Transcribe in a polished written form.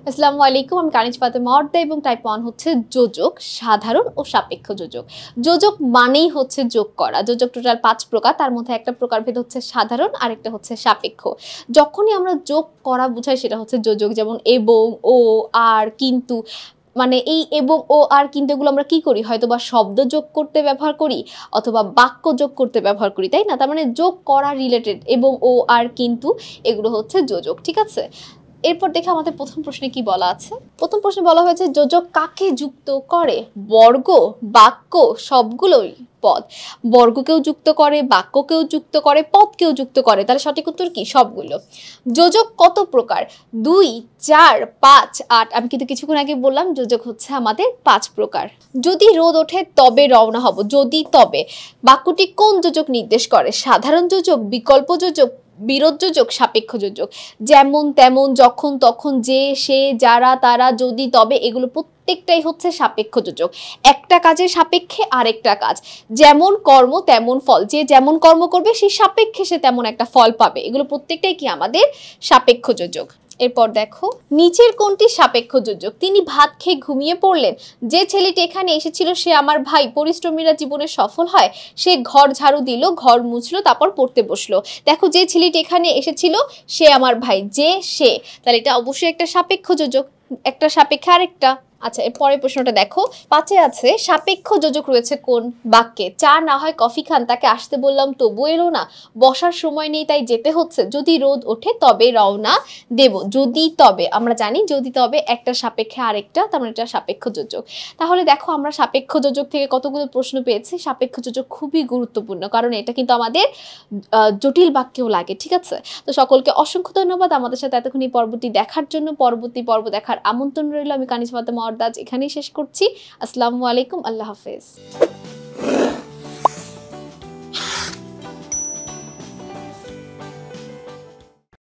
আসসালামু আলাইকুম, আমি কানিজ ফাতেমা অর্দা এবং টাইপ 1 হচ্ছে যোজক, সাধারণ ও সাপেক্ষ যোজক। যোজক মানেই হচ্ছে যোগ করা। যোজক টোটাল 5 প্রকার, তার মধ্যে একটা প্রকারভেদ হচ্ছে সাধারণ, আরেকটা হচ্ছে সাপেক্ষ। যখনই আমরা যোগ করা বুঝাই সেটা হচ্ছে যোজক, যেমন এবং, ও, আর, কিন্তু। মানে এই এবং ও আর কিন্তু এগুলো আমরা কি করি, হয়তো বা শব্দ যোগ করতে ব্যবহার করি অথবা বাক্য যোগ করতে ব্যবহার করি, তাই না? তার মানে যোগ করা রিলেটেড এবং ও আর কিন্তু এগুলো হচ্ছে যোজক, ঠিক আছে? এরপর দেখে আমাদের প্রথম প্রশ্নে কি বলা আছে। প্রথম প্রশ্নে বলা হয়েছে যোজক কাকে যুক্ত করে? বর্গ, বাক্য, সবগুলোই পদ। বর্গকেও যুক্ত করে, বাক্যকেও যুক্ত করে, পদকেও যুক্ত করে। তাহলে সঠিক উত্তর কি? সবগুলো। যোজক কত প্রকার? 2, 4, 5, 8। আমি কিন্তু কিছুক্ষণ আগে বললাম যোজক হচ্ছে আমাদের 5 প্রকার। যদি রোদ ওঠে তবে রওনা হব। যদি তবে বাক্যটি কোন যোজক নির্দেশ করে? সাধারণ যোজক, বিকল্প যোজক, বিরোধ যোজক, সাপেক্ষ যোজক। যেমন, তেমন, যখন, তখন, যে, সে, যারা, তারা, যদি, তবে এগুলো প্রত্যেকটাই হচ্ছে সাপেক্ষ যোজক। একটা কাজের সাপেক্ষে আরেকটা কাজ। যেমন কর্ম তেমন ফল। যে যেমন কর্ম করবে সেই সাপেক্ষে সে তেমন একটা ফল পাবে। এগুলো প্রত্যেকটাই কি আমাদের সাপেক্ষ যোজক। এরপর দেখো, নিচের কোনটি সাপেক্ষ যোজক? তিনি ভাত খেয়ে ঘুমিয়ে পড়লেন। যে ছেলেটি এখানে এসেছিল সে আমার ভাই। পরিশ্রমীরা জীবনে সফল হয়। সে ঘর ঝাড়ু দিল, ঘর মুছলো, তারপর পড়তে বসলো। দেখো, যে ছেলেটি এখানে এসেছিল সে আমার ভাই। যে, সে, তাহলে এটা অবশ্যই একটা সাপেক্ষ যোজক। একটা সাপেক্ষে আরেকটা। আচ্ছা, এর পরের প্রশ্নটা দেখো। 5-এ আছে সাপেক্ষ যোজক রয়েছে কোন বাক্যে? চা না হয় কফি খান, তাকে আসতে বললাম তবু এলো না। বসার সময় নেই তাই যেতে হচ্ছে। যদি রোদ ওঠে তবে রওনা দেব। যদি তবে, আমরা জানি যদি তবে একটা সাপেক্ষে আরেকটা, তার মানে এটা সাপেক্ষ যোজক। তাহলে দেখো, আমরা সাপেক্ষ যোজক থেকে কতগুলো প্রশ্ন পেয়েছি। সাপেক্ষ যোজক খুবই গুরুত্বপূর্ণ, কারণ এটা কিন্তু আমাদের জটিল বাক্যেও লাগে, ঠিক আছে? তো সকলকে অসংখ্য ধন্যবাদ আমাদের সাথে এতক্ষণ এই পর্বটি দেখার জন্য। পরবর্তী পর্ব দেখার আমন্ত্রণ রইল। আমি কানিজ ফাতেমা অর্দা এখানেই শেষ করছি। আসসালামু আলাইকুম, আল্লাহ হাফেজ।